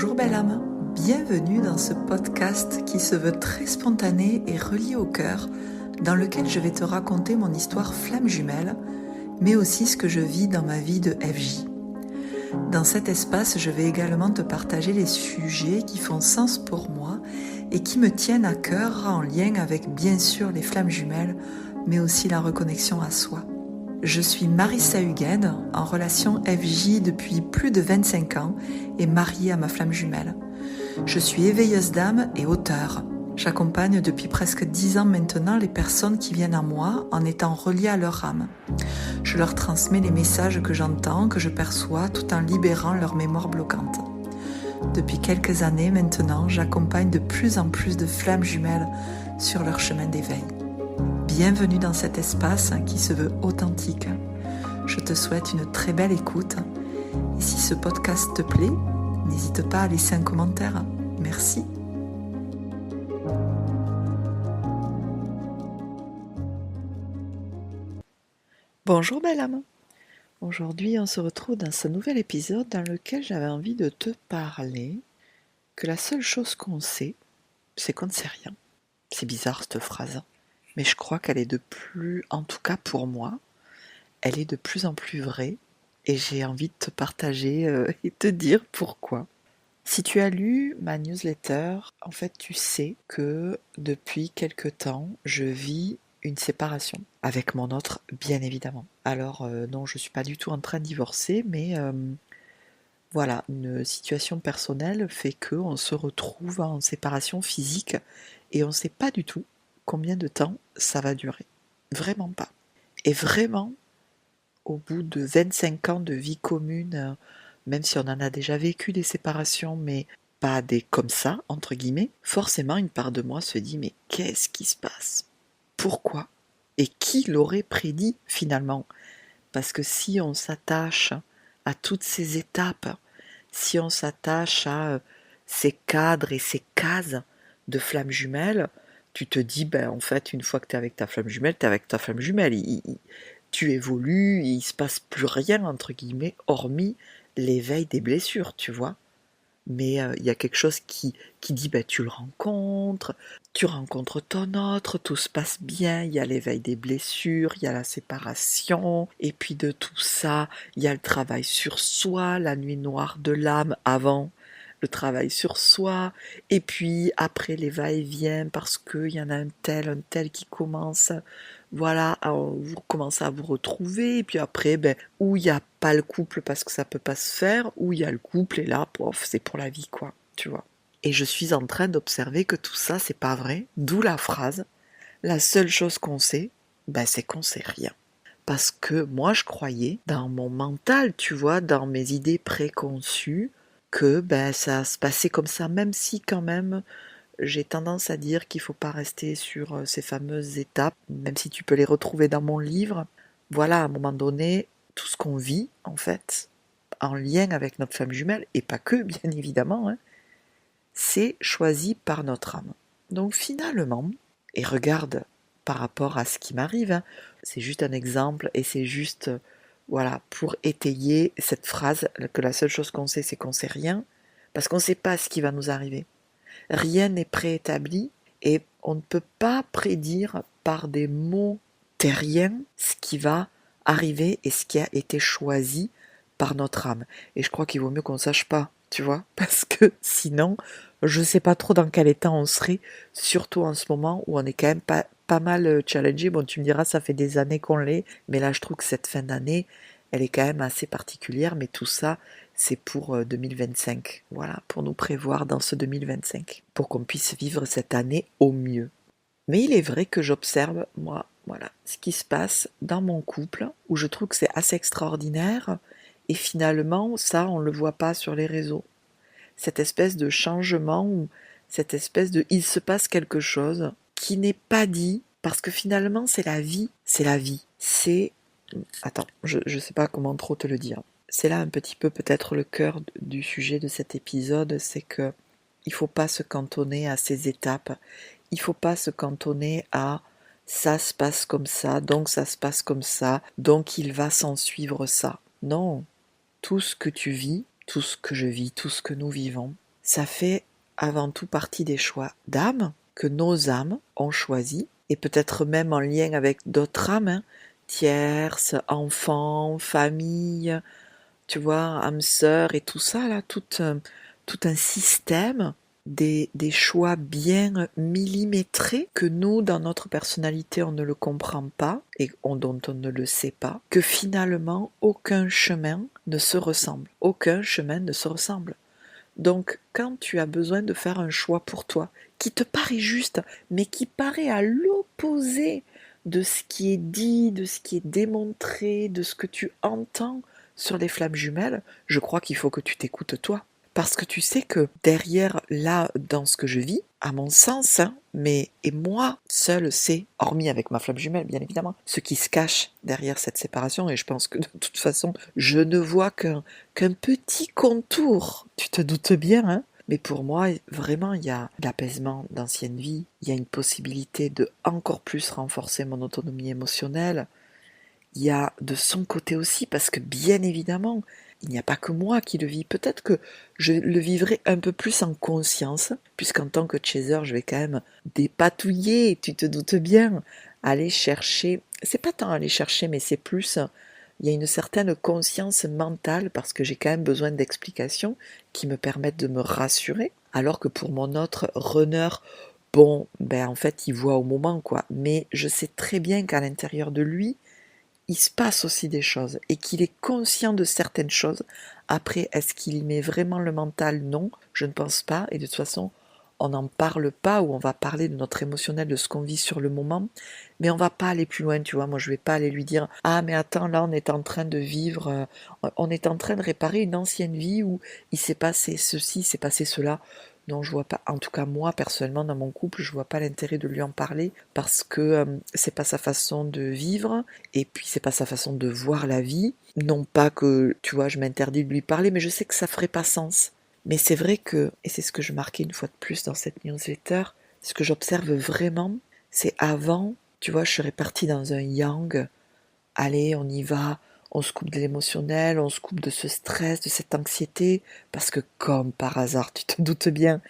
Bonjour belle âme, bienvenue dans ce podcast qui se veut très spontané et relié au cœur, dans lequel je vais te raconter mon histoire flamme jumelle, mais aussi ce que je vis dans ma vie de FJ. Dans cet espace, je vais également te partager les sujets qui font sens pour moi et qui me tiennent à cœur en lien avec bien sûr les flammes jumelles, mais aussi la reconnexion à soi. Je suis Marissa Hugued, en relation FJ depuis plus de 25 ans et mariée à ma flamme jumelle. Je suis éveilleuse d'âme et auteure. J'accompagne depuis presque 10 ans maintenant les personnes qui viennent à moi en étant reliées à leur âme. Je leur transmets les messages que j'entends, que je perçois, tout en libérant leur mémoire bloquante. Depuis quelques années maintenant, j'accompagne de plus en plus de flammes jumelles sur leur chemin d'éveil. Bienvenue dans cet espace qui se veut authentique. Je te souhaite une très belle écoute. Et si ce podcast te plaît, n'hésite pas à laisser un commentaire. Merci. Bonjour belle âme. Aujourd'hui, on se retrouve dans ce nouvel épisode dans lequel j'avais envie de te parler que la seule chose qu'on sait, c'est qu'on ne sait rien. C'est bizarre cette phrase, mais je crois qu'elle est en tout cas pour moi, elle est de plus en plus vraie et j'ai envie de te partager et te dire pourquoi. Si tu as lu ma newsletter, en fait tu sais que depuis quelque temps, je vis une séparation avec mon autre, bien évidemment. Alors non, je ne suis pas du tout en train de divorcer, mais voilà, une situation personnelle fait qu'on se retrouve en séparation physique et on ne sait pas du tout combien de temps ça va durer. Vraiment pas. Et vraiment, au bout de 25 ans de vie commune, même si on en a déjà vécu des séparations, mais pas des comme ça, entre guillemets, forcément une part de moi se dit mais qu'est-ce qui se passe ? Pourquoi ? Et qui l'aurait prédit finalement ? Parce que si on s'attache à toutes ces étapes, si on s'attache à ces cadres et ces cases de flammes jumelles, tu te dis, en fait, une fois que tu es avec ta flamme jumelle, tu es avec ta flamme jumelle. Tu évolues, il ne se passe plus rien, entre guillemets, hormis l'éveil des blessures, tu vois. Mais il y a quelque chose qui dit, tu rencontres ton autre, tout se passe bien, il y a l'éveil des blessures, il y a la séparation, et puis de tout ça, il y a le travail sur soi, la nuit noire de l'âme avant le travail sur soi, et puis après les va-et-vient, parce qu'il y en a un tel qui commence, voilà, vous commencez à vous retrouver, et puis après, où il n'y a pas le couple parce que ça peut pas se faire, où il y a le couple, et là, c'est pour la vie, quoi, tu vois. Et je suis en train d'observer que tout ça, c'est pas vrai, d'où la phrase, la seule chose qu'on sait, c'est qu'on sait rien. Parce que moi, je croyais, dans mon mental, tu vois, dans mes idées préconçues, que ça se passait comme ça, même si quand même j'ai tendance à dire qu'il ne faut pas rester sur ces fameuses étapes, même si tu peux les retrouver dans mon livre. Voilà, à un moment donné, tout ce qu'on vit, en fait, en lien avec notre flamme jumelle, et pas que, bien évidemment, c'est choisi par notre âme. Donc finalement, et regarde par rapport à ce qui m'arrive, c'est juste un exemple, et c'est juste... Voilà, pour étayer cette phrase que la seule chose qu'on sait, c'est qu'on sait rien, parce qu'on ne sait pas ce qui va nous arriver. Rien n'est préétabli et on ne peut pas prédire par des mots terriens ce qui va arriver et ce qui a été choisi par notre âme. Et je crois qu'il vaut mieux qu'on ne sache pas, tu vois, parce que sinon, je ne sais pas trop dans quel état on serait, surtout en ce moment où on est quand même pas mal challengé. Bon, tu me diras, ça fait des années qu'on l'est, mais là, je trouve que cette fin d'année, elle est quand même assez particulière, mais tout ça, c'est pour 2025. Voilà, pour nous prévoir dans ce 2025, pour qu'on puisse vivre cette année au mieux. Mais il est vrai que j'observe, moi, voilà, ce qui se passe dans mon couple, où je trouve que c'est assez extraordinaire, et finalement, ça, on ne le voit pas sur les réseaux. Cette espèce de changement, ou cette espèce de il se passe quelque chose qui n'est pas dit, parce que finalement, c'est la vie. C'est la vie. Attends, je ne sais pas comment trop te le dire. C'est là un petit peu peut-être le cœur du sujet de cet épisode, c'est que il faut pas se cantonner à ces étapes. Il faut pas se cantonner à ça se passe comme ça, donc ça se passe comme ça, donc il va s'en suivre ça. Non, tout ce que tu vis, tout ce que je vis, tout ce que nous vivons, ça fait avant tout partie des choix d'âme que nos âmes ont choisis, et peut-être même en lien avec d'autres âmes, hein, tierces, enfants, famille, tu vois, âme sœur et tout ça, là, tout un système, des choix bien millimétrés que nous, dans notre personnalité, on ne le comprend pas et dont on ne le sait pas, que finalement, aucun chemin ne se ressemble. Aucun chemin ne se ressemble. Donc, quand tu as besoin de faire un choix pour toi, qui te paraît juste, mais qui paraît à l'opposé de ce qui est dit, de ce qui est démontré, de ce que tu entends sur les flammes jumelles, je crois qu'il faut que tu t'écoutes toi. Parce que tu sais que derrière, là, dans ce que je vis, à mon sens, hein, mais et moi seule sais, hormis avec ma flamme jumelle bien évidemment, ce qui se cache derrière cette séparation, et je pense que de toute façon, je ne vois qu'un petit contour, tu te doutes bien, hein. Mais pour moi, vraiment, il y a l'apaisement d'ancienne vie, il y a une possibilité de encore plus renforcer mon autonomie émotionnelle, il y a de son côté aussi, parce que bien évidemment, il n'y a pas que moi qui le vis. Peut-être que je le vivrai un peu plus en conscience, puisqu'en tant que chaser, je vais quand même dépatouiller, tu te doutes bien, aller chercher. C'est pas tant aller chercher, mais c'est plus. Il y a une certaine conscience mentale, parce que j'ai quand même besoin d'explications qui me permettent de me rassurer. Alors que pour mon autre runner, bon, ben en fait, il voit au moment, quoi. Mais je sais très bien qu'à l'intérieur de lui, il se passe aussi des choses et qu'il est conscient de certaines choses. Après, est-ce qu'il y met vraiment le mental? Non, je ne pense pas. Et de toute façon, on n'en parle pas, ou on va parler de notre émotionnel, de ce qu'on vit sur le moment, mais on va pas aller plus loin, tu vois. Moi, je vais pas aller lui dire, ah mais attends, là on est en train de vivre, on est en train de réparer une ancienne vie où il s'est passé ceci, il s'est passé cela. Non, je vois pas, en tout cas moi personnellement dans mon couple, je vois pas l'intérêt de lui en parler, parce que c'est pas sa façon de vivre, et puis c'est pas sa façon de voir la vie. Non pas que, tu vois, je m'interdis de lui parler, mais je sais que ça ferait pas sens. Mais c'est vrai que, et c'est ce que je marquais une fois de plus dans cette newsletter, ce que j'observe vraiment, c'est avant, tu vois, je serais partie dans un yang, allez, on y va, on se coupe de l'émotionnel, on se coupe de ce stress, de cette anxiété, parce que comme par hasard, tu te doutes bien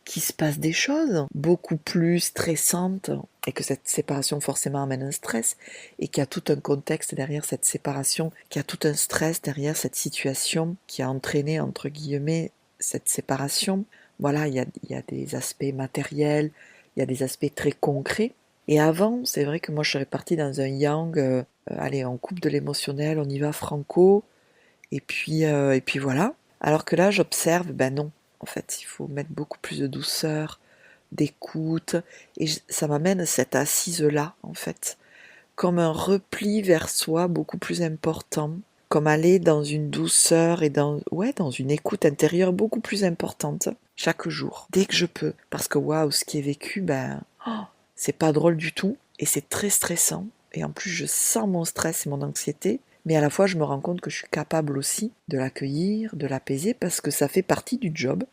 qu'il se passe des choses beaucoup plus stressantes, et que cette séparation forcément amène un stress, et qu'il y a tout un contexte derrière cette séparation, qu'il y a tout un stress derrière cette situation qui a entraîné, entre guillemets, cette séparation. Voilà, il y a des aspects matériels, il y a des aspects très concrets. Et avant, c'est vrai que moi je serais partie dans un yang, allez, on coupe de l'émotionnel, on y va franco, et puis voilà. Alors que là, j'observe, ben non, en fait, il faut mettre beaucoup plus de douceur, d'écoute, et ça m'amène cette assise-là, en fait, comme un repli vers soi beaucoup plus important, comme aller dans une douceur et dans une écoute intérieure beaucoup plus importante chaque jour, dès que je peux. Parce que waouh, ce qui est vécu, ben, c'est pas drôle du tout, et c'est très stressant, et en plus je sens mon stress et mon anxiété, mais à la fois je me rends compte que je suis capable aussi de l'accueillir, de l'apaiser, parce que ça fait partie du job,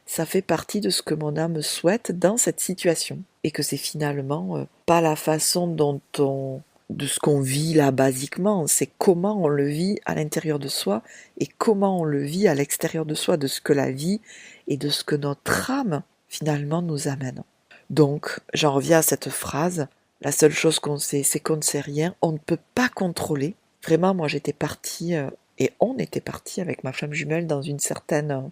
ça fait partie de ce que mon âme souhaite dans cette situation, et que c'est finalement pas la façon de ce qu'on vit là basiquement, c'est comment on le vit à l'intérieur de soi, et comment on le vit à l'extérieur de soi, de ce que la vie et de ce que notre âme finalement nous amène. Donc, j'en reviens à cette phrase, la seule chose qu'on sait, c'est qu'on ne sait rien, on ne peut pas contrôler. Vraiment, moi j'étais partie, et on était parti avec ma femme jumelle dans une certaine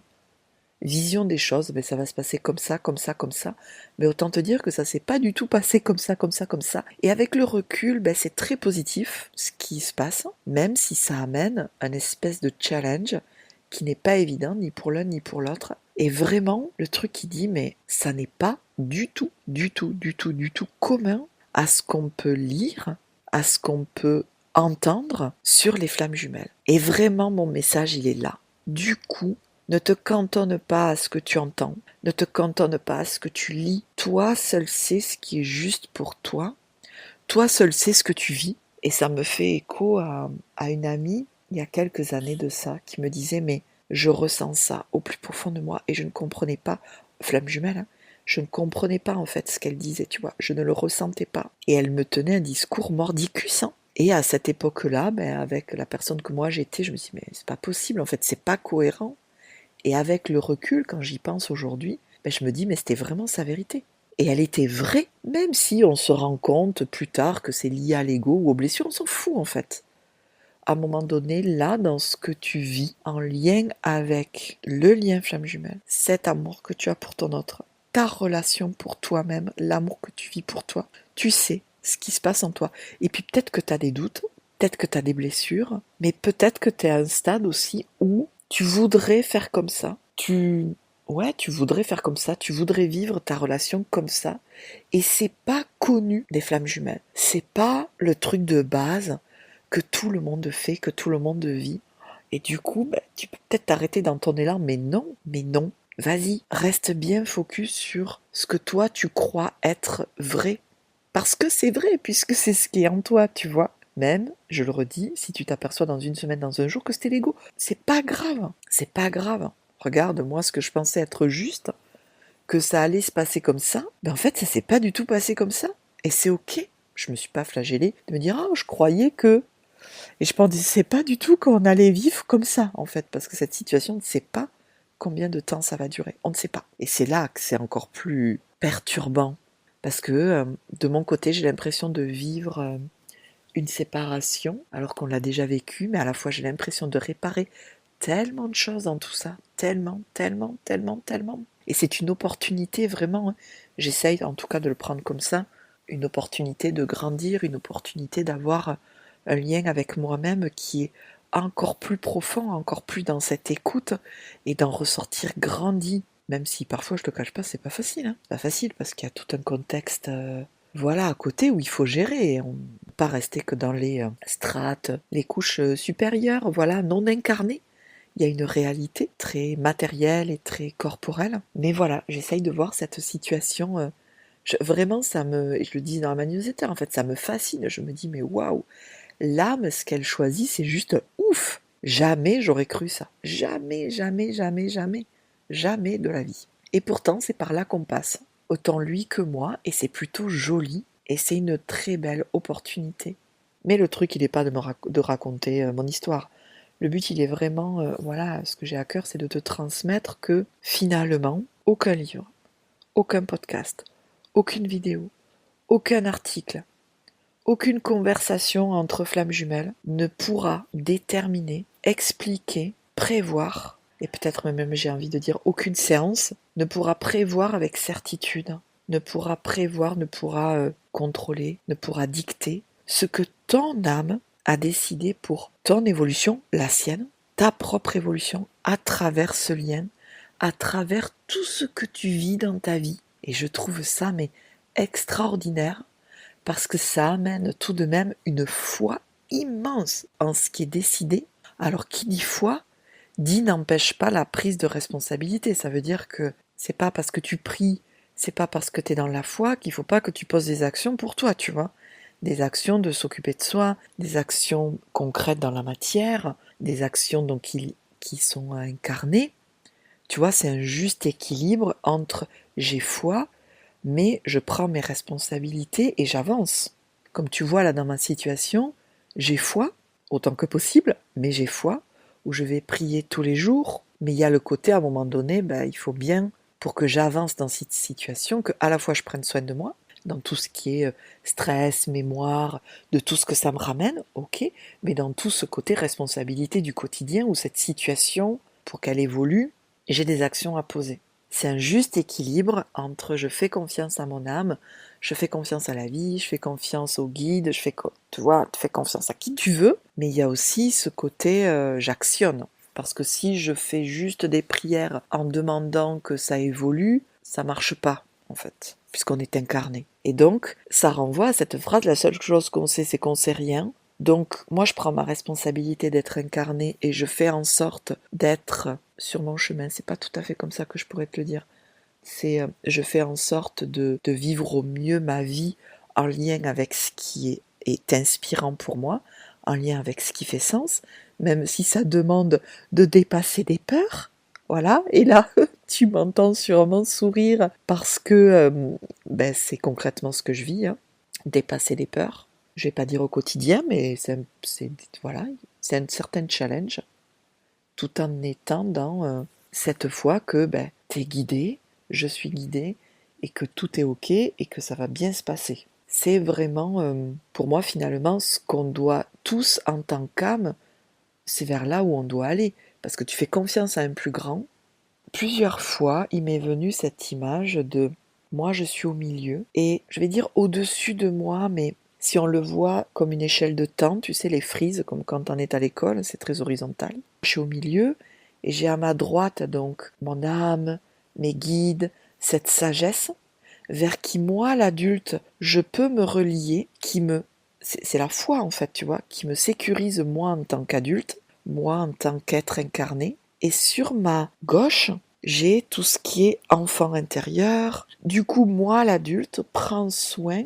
vision des choses, mais ça va se passer comme ça, comme ça, comme ça. Mais autant te dire que ça s'est pas du tout passé comme ça, comme ça, comme ça. Et avec le recul, ben, c'est très positif ce qui se passe, même si ça amène un espèce de challenge qui n'est pas évident ni pour l'un ni pour l'autre. Et vraiment, le truc qui dit, mais ça n'est pas du tout, du tout, du tout, du tout commun à ce qu'on peut lire, à ce qu'on peut entendre sur les flammes jumelles. Et vraiment, mon message, il est là. Du coup, ne te cantonne pas à ce que tu entends, ne te cantonne pas à ce que tu lis. Toi seul sais ce qui est juste pour toi, toi seul sais ce que tu vis. Et ça me fait écho à une amie, il y a quelques années de ça, qui me disait, mais je ressens ça au plus profond de moi, et je ne comprenais pas, flamme jumelle, hein, je ne comprenais pas en fait ce qu'elle disait, tu vois, je ne le ressentais pas. Et elle me tenait un discours mordicus, hein. Et à cette époque-là, ben, avec la personne que moi j'étais, je me suis dit, mais c'est pas possible, en fait, c'est pas cohérent. Et avec le recul, quand j'y pense aujourd'hui, je me dis, mais c'était vraiment sa vérité. Et elle était vraie, même si on se rend compte plus tard que c'est lié à l'ego ou aux blessures, on s'en fout en fait. À un moment donné, là, dans ce que tu vis, en lien avec le lien flamme jumelle, cet amour que tu as pour ton autre, ta relation pour toi-même, l'amour que tu vis pour toi, tu sais ce qui se passe en toi. Et puis peut-être que tu as des doutes, peut-être que tu as des blessures, mais peut-être que tu es à un stade aussi où tu voudrais faire comme ça. Tu voudrais faire comme ça, tu voudrais vivre ta relation comme ça. Et c'est pas connu des flammes jumelles. C'est pas le truc de base que tout le monde fait, que tout le monde vit. Et du coup, tu peux peut-être t'arrêter dans ton élan, mais non. Vas-y, reste bien focus sur ce que toi tu crois être vrai. Parce que c'est vrai, puisque c'est ce qui est en toi, tu vois. Même, je le redis, si tu t'aperçois dans une semaine, dans un jour, que c'était l'ego, c'est pas grave. C'est pas grave. Regarde, moi, ce que je pensais être juste, que ça allait se passer comme ça, en fait, ça s'est pas du tout passé comme ça. Et c'est ok. Je me suis pas flagellée de me dire, ah, je croyais que. Et je pensais pas du tout qu'on allait vivre comme ça, en fait, parce que cette situation, on ne sait pas combien de temps ça va durer. On ne sait pas. Et c'est là que c'est encore plus perturbant. Parce que de mon côté, j'ai l'impression de vivre une séparation, alors qu'on l'a déjà vécu, mais à la fois j'ai l'impression de réparer tellement de choses dans tout ça. Tellement, tellement, tellement, tellement. Et c'est une opportunité vraiment, j'essaye en tout cas de le prendre comme ça, une opportunité de grandir, une opportunité d'avoir un lien avec moi-même qui est encore plus profond, encore plus dans cette écoute et d'en ressortir grandi. Même si parfois, je te cache pas, c'est pas facile. Hein. C'est pas facile parce qu'il y a tout un contexte à côté où il faut gérer. On ne peut pas rester que dans les strates, les couches supérieures, non incarnées. Il y a une réalité très matérielle et très corporelle. Mais voilà, j'essaye de voir cette situation. Vraiment, et je le dis dans ma newsletter, en fait, ça me fascine. Je me dis, mais waouh, l'âme, ce qu'elle choisit, c'est juste ouf. Jamais j'aurais cru ça. Jamais, jamais, jamais, jamais. Jamais de la vie. Et pourtant, c'est par là qu'on passe. Autant lui que moi, et c'est plutôt joli, et c'est une très belle opportunité. Mais le truc, il n'est pas de raconter mon histoire. Le but, il est vraiment, ce que j'ai à cœur, c'est de te transmettre que finalement, aucun livre, aucun podcast, aucune vidéo, aucun article, aucune conversation entre flammes jumelles ne pourra déterminer, expliquer, prévoir, et peut-être même j'ai envie de dire aucune séance, ne pourra prévoir avec certitude, ne pourra prévoir, ne pourra contrôler, ne pourra dicter ce que ton âme a décidé pour ton évolution, la sienne, ta propre évolution, à travers ce lien, à travers tout ce que tu vis dans ta vie. Et je trouve ça extraordinaire parce que ça amène tout de même une foi immense en ce qui est décidé. Alors qui dit foi, dit n'empêche pas la prise de responsabilité. Ça veut dire que c'est pas parce que tu pries, c'est pas parce que tu es dans la foi qu'il faut pas que tu poses des actions pour toi, tu vois. Des actions de s'occuper de soi, des actions concrètes dans la matière, des actions donc qui sont incarnées. Tu vois, c'est un juste équilibre entre j'ai foi, mais je prends mes responsabilités et j'avance. Comme tu vois là dans ma situation, j'ai foi, autant que possible, mais j'ai foi, où je vais prier tous les jours, mais il y a le côté à un moment donné, il faut bien, pour que j'avance dans cette situation, que à la fois je prenne soin de moi, dans tout ce qui est stress, mémoire, de tout ce que ça me ramène, ok, mais dans tout ce côté responsabilité du quotidien, où cette situation, pour qu'elle évolue, j'ai des actions à poser. C'est un juste équilibre entre je fais confiance à mon âme, je fais confiance à la vie, je fais confiance au guide, tu fais confiance à qui tu veux, mais il y a aussi ce côté j'actionne. Parce que si je fais juste des prières en demandant que ça évolue, ça marche pas, en fait, puisqu'on est incarné. Et donc, ça renvoie à cette phrase, la seule chose qu'on sait, c'est qu'on sait rien. Donc, moi, je prends ma responsabilité d'être incarné et je fais en sorte d'être sur mon chemin. C'est pas tout à fait comme ça que je pourrais te le dire. C'est, je fais en sorte de vivre au mieux ma vie en lien avec ce qui est inspirant pour moi, en lien avec ce qui fait sens, même si ça demande de dépasser des peurs. Voilà, et là, tu m'entends sûrement sourire parce que c'est concrètement ce que je vis, hein. Dépasser des peurs. Je vais pas dire au quotidien, mais c'est un certain challenge, tout en étant dans cette fois que t'es guidé, je suis guidée, et que tout est ok, et que ça va bien se passer. C'est vraiment, pour moi finalement, ce qu'on doit tous en tant qu'âme, c'est vers là où on doit aller, parce que tu fais confiance à un plus grand. Plusieurs fois, il m'est venu cette image de moi, je suis au milieu, et je vais dire au-dessus de moi, mais si on le voit comme une échelle de temps, tu sais, les frises, comme quand on est à l'école, c'est très horizontal. Je suis au milieu, et j'ai à ma droite donc mon âme, mes guides, cette sagesse, vers qui moi, l'adulte, je peux me relier, c'est la foi en fait, tu vois, qui me sécurise moi en tant qu'adulte, moi en tant qu'être incarné, et sur ma gauche, j'ai tout ce qui est enfant intérieur. Du coup, moi, l'adulte, prends soin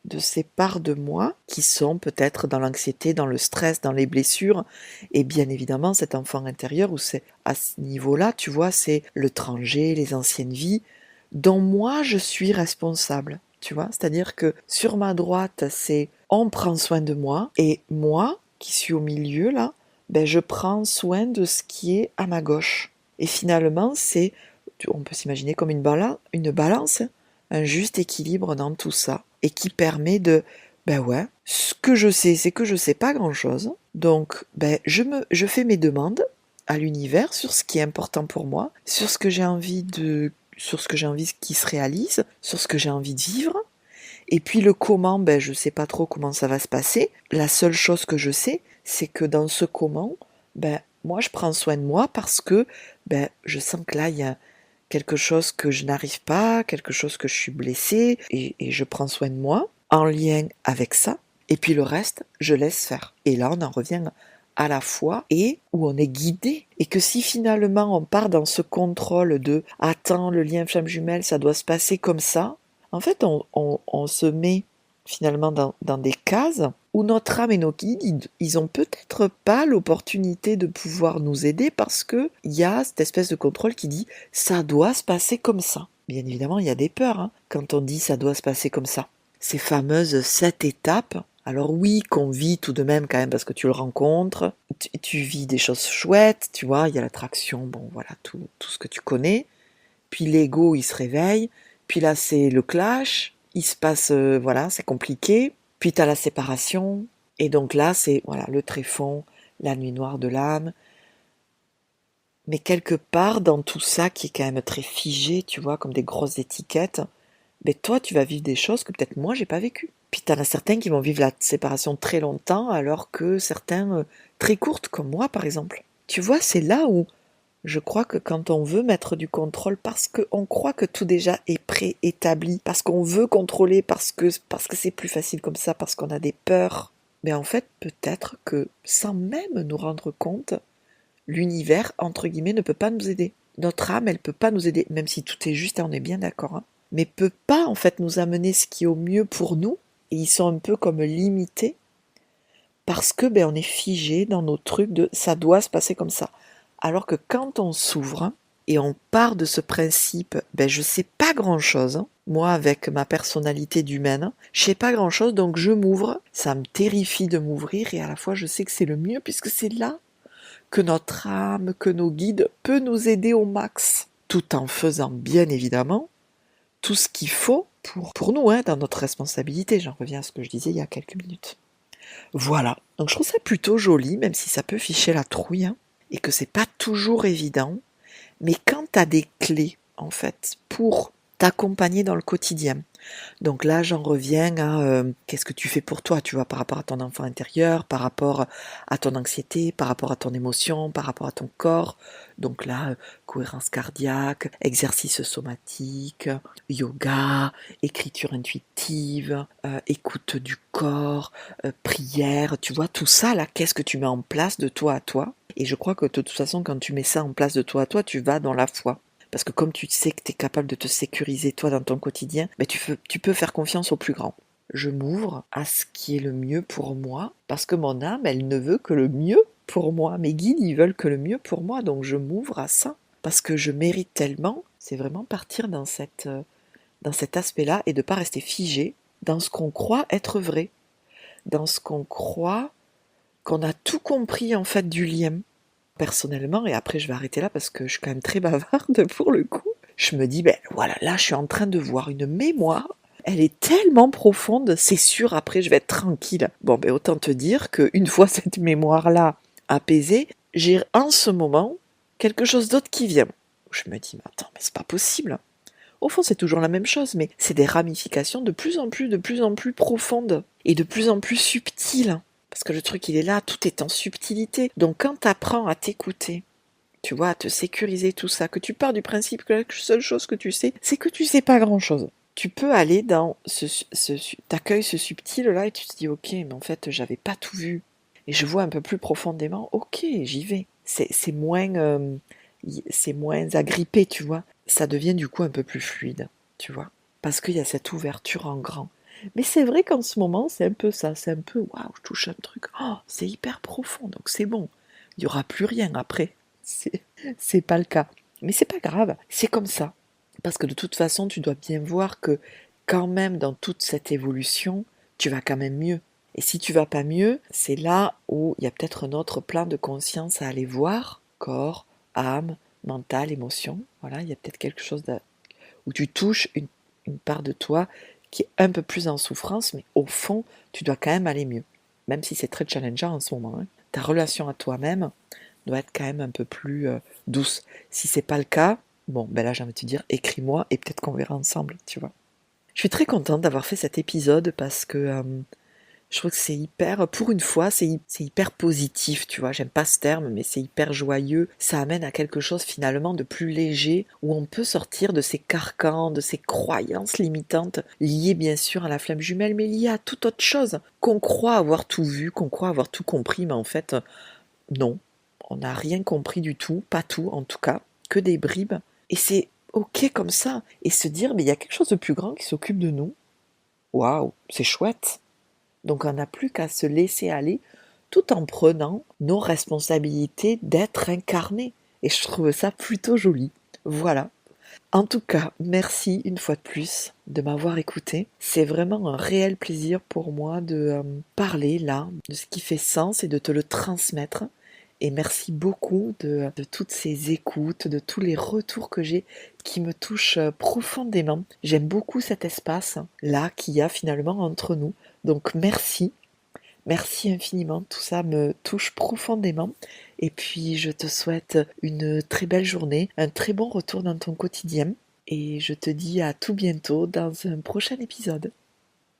de ces parts de moi qui sont peut-être dans l'anxiété, dans le stress, dans les blessures. Et bien évidemment, cet enfant intérieur, où c'est à ce niveau-là, tu vois, c'est l'étranger, les anciennes vies, dont moi, je suis responsable. Tu vois, c'est-à-dire que sur ma droite, c'est on prend soin de moi, et moi, qui suis au milieu là, je prends soin de ce qui est à ma gauche. Et finalement, on peut s'imaginer comme une balance, hein, un juste équilibre dans tout ça, et qui permet de, ce que je sais, c'est que je sais pas grand-chose, donc je fais mes demandes à l'univers sur ce qui est important pour moi, sur ce que j'ai envie qui se réalise, sur ce que j'ai envie de vivre. Et puis le comment, je sais pas trop comment ça va se passer. La seule chose que je sais, c'est que dans ce comment, moi je prends soin de moi parce que je sens que là il y a quelque chose que je n'arrive pas, quelque chose que je suis blessée, et je prends soin de moi en lien avec ça. Et puis le reste, je laisse faire. Et là on en revient à la foi, et où on est guidé. Et que si finalement on part dans ce contrôle de attends, le lien flamme jumelle, ça doit se passer comme ça, en fait on se met finalement dans des cases où notre âme et nos guides, ils ont peut-être pas l'opportunité de pouvoir nous aider parce que il y a cette espèce de contrôle qui dit ça doit se passer comme ça. Bien évidemment, il y a des peurs quand on dit ça doit se passer comme ça. Ces fameuses 7 étapes, alors oui, qu'on vit tout de même quand même parce que tu le rencontres, tu vis des choses chouettes, tu vois, il y a l'attraction, bon voilà, tout ce que tu connais, puis l'ego il se réveille, puis là c'est le clash, il se passe, voilà, c'est compliqué, puis t'as la séparation, et donc là c'est voilà le tréfonds, la nuit noire de l'âme, mais quelque part dans tout ça qui est quand même très figé, tu vois, comme des grosses étiquettes, toi tu vas vivre des choses que peut-être moi j'ai pas vécues. Puis t'en as certains qui vont vivre la séparation très longtemps, alors que certains très courtes, comme moi par exemple. Tu vois, c'est là où je crois que quand on veut mettre du contrôle parce qu'on croit que tout déjà est préétabli, parce qu'on veut contrôler, parce que c'est plus facile comme ça, parce qu'on a des peurs, mais en fait peut-être que sans même nous rendre compte, l'univers, entre guillemets, ne peut pas nous aider. Notre âme, elle peut pas nous aider, même si tout est juste, et on est bien d'accord, mais peut pas en fait nous amener ce qui est au mieux pour nous, et ils sont un peu comme limités, parce que on est figé dans nos trucs de ça doit se passer comme ça. Alors que quand on s'ouvre et on part de ce principe, je sais pas grand-chose, moi avec ma personnalité d'humaine, je sais pas grand-chose, donc je m'ouvre, ça me terrifie de m'ouvrir, et à la fois je sais que c'est le mieux puisque c'est là que notre âme, que nos guides peut nous aider au max, tout en faisant bien évidemment tout ce qu'il faut pour nous, dans notre responsabilité. J'en reviens à ce que je disais il y a quelques minutes. Voilà, donc je trouve ça plutôt joli, même si ça peut ficher la trouille, et que c'est pas toujours évident, mais quand tu as des clés, en fait, pour t'accompagner dans le quotidien. Donc là, j'en reviens à qu'est-ce que tu fais pour toi, tu vois, par rapport à ton enfant intérieur, par rapport à ton anxiété, par rapport à ton émotion, par rapport à ton corps. Donc là, cohérence cardiaque, exercice somatique, yoga, écriture intuitive, écoute du corps, prière, tu vois, tout ça là, qu'est-ce que tu mets en place de toi à toi? Et je crois que de toute façon, quand tu mets ça en place de toi à toi, tu vas dans la foi. Parce que comme tu sais que tu es capable de te sécuriser toi dans ton quotidien, tu peux faire confiance au plus grand. Je m'ouvre à ce qui est le mieux pour moi, parce que mon âme, elle ne veut que le mieux pour moi. Mes guides, ils veulent que le mieux pour moi, donc je m'ouvre à ça, parce que je mérite tellement. C'est vraiment partir dans cet aspect-là, et de ne pas rester figé dans ce qu'on croit être vrai, dans ce qu'on croit qu'on a tout compris en fait du lien. personnellement, et après je vais arrêter là parce que je suis quand même très bavarde pour le coup, je me dis, ben voilà, là je suis en train de voir une mémoire, elle est tellement profonde, c'est sûr, après je vais être tranquille. Bon, ben autant te dire qu'une fois cette mémoire-là apaisée, j'ai en ce moment quelque chose d'autre qui vient. Je me dis, mais attends, mais c'est pas possible. Au fond, c'est toujours la même chose, mais c'est des ramifications de plus en plus profondes et de plus en plus subtiles. Parce que le truc, il est là, tout est en subtilité. Donc quand tu apprends à t'écouter, tu vois, à te sécuriser tout ça, que tu pars du principe que la seule chose que tu sais, c'est que tu sais pas grand-chose. Tu peux aller dans t'accueilles ce subtil-là et tu te dis, ok, mais en fait, j'avais pas tout vu. Et je vois un peu plus profondément, ok, j'y vais. C'est moins agrippé, tu vois. Ça devient du coup un peu plus fluide, tu vois. Parce qu'il y a cette ouverture en grand. Mais c'est vrai qu'en ce moment, c'est un peu ça. C'est un peu, waouh, je touche un truc. Oh, c'est hyper profond, donc c'est bon. Il n'y aura plus rien après. C'est, c'est pas le cas. Mais c'est pas grave, c'est comme ça. Parce que de toute façon, tu dois bien voir que quand même dans toute cette évolution, tu vas quand même mieux. Et si tu vas pas mieux, c'est là où il y a peut-être un autre plan de conscience à aller voir, corps, âme, mental, émotion. Voilà, il y a peut-être quelque chose où tu touches une part de toi qui est un peu plus en souffrance, mais au fond, tu dois quand même aller mieux. Même si c'est très challengeant en ce moment, hein. Ta relation à toi-même doit être quand même un peu plus douce. Si c'est pas le cas, bon, ben là j'ai envie de te dire, écris-moi et peut-être qu'on verra ensemble, tu vois. Je suis très contente d'avoir fait cet épisode parce que je trouve que c'est hyper, pour une fois, c'est hyper positif, tu vois. J'aime pas ce terme, mais c'est hyper joyeux. Ça amène à quelque chose finalement de plus léger, où on peut sortir de ces carcans, de ces croyances limitantes, liées bien sûr à la flamme jumelle, mais liées à toute autre chose. Qu'on croit avoir tout vu, qu'on croit avoir tout compris, mais en fait, non. On n'a rien compris du tout, pas tout en tout cas, que des bribes. Et c'est ok comme ça. Et se dire, mais il y a quelque chose de plus grand qui s'occupe de nous. Waouh, c'est chouette. Donc on n'a plus qu'à se laisser aller tout en prenant nos responsabilités d'être incarné. Et je trouve ça plutôt joli. Voilà. En tout cas, merci une fois de plus de m'avoir écouté. C'est vraiment un réel plaisir pour moi de parler là, de ce qui fait sens et de te le transmettre. Et merci beaucoup de toutes ces écoutes, de tous les retours que j'ai qui me touchent profondément. J'aime beaucoup cet espace là qu'il y a finalement entre nous. Donc merci, merci infiniment. Tout ça me touche profondément. Et puis je te souhaite une très belle journée, un très bon retour dans ton quotidien. Et je te dis à tout bientôt dans un prochain épisode.